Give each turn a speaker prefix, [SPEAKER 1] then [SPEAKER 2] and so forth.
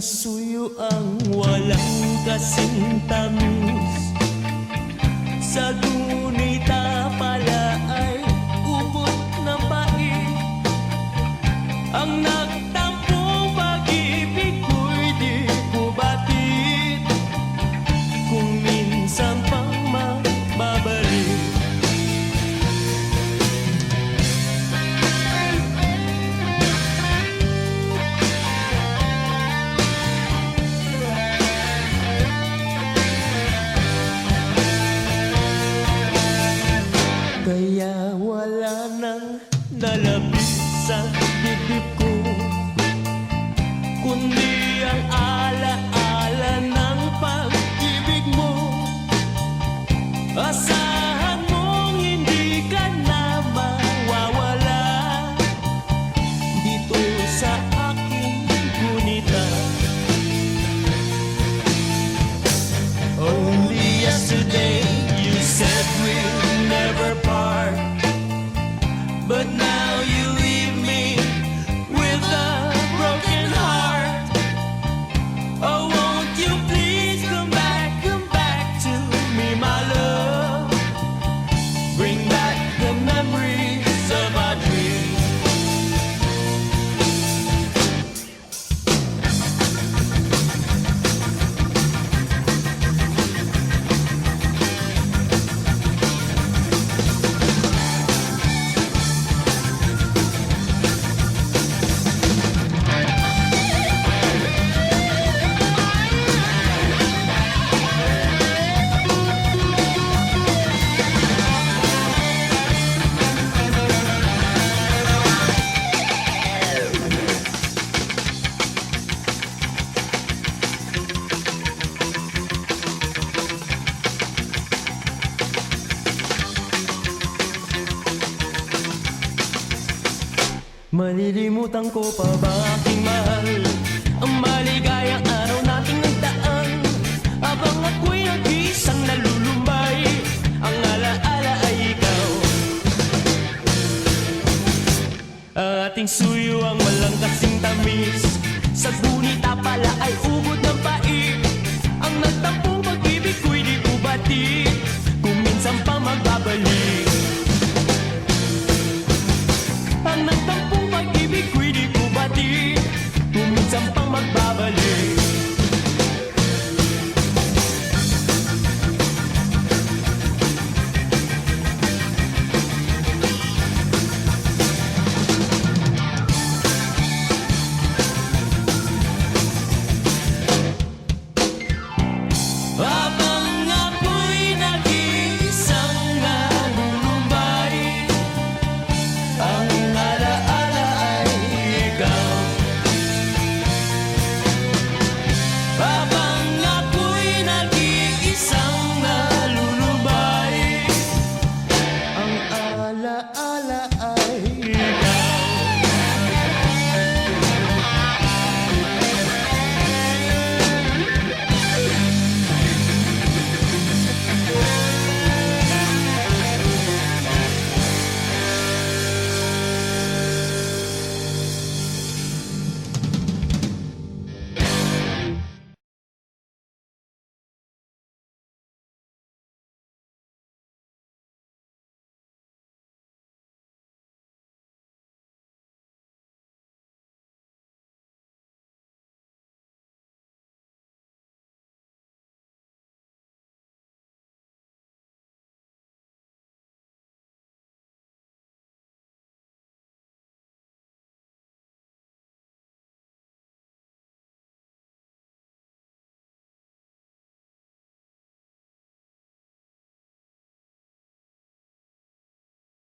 [SPEAKER 1] suyo ang walang kasing tamis. Sa gunita pala ay ubod ng pait. Ang nagtampong pag-ibig ko'y di ko batid. Kung minsan pang mababalik, kaya wala nang nalapit sa bibig ko, kundi ang alaala ng pag-ibig mo. Asahan mong hindi ka na mawawala dito sa aking gunita. Only yesterday you said we'll never part, but now you leave me with a broken heart. Oh, won't you please come back to me, my love. Bring back the memories of our dreams. Malilimutan ko pa ba aking mahal, ang maligayang araw nating nagdaan? Habang ako'y nag-iisang nalulumbay, ang alaala ay ikaw. Ang ating suyo ang walang kasing tamis. Sa gunita pala ay ubod ng pait. Ang nagtampong pag-ibig ko'y di ko batid. Kung minsan pa magbabalik,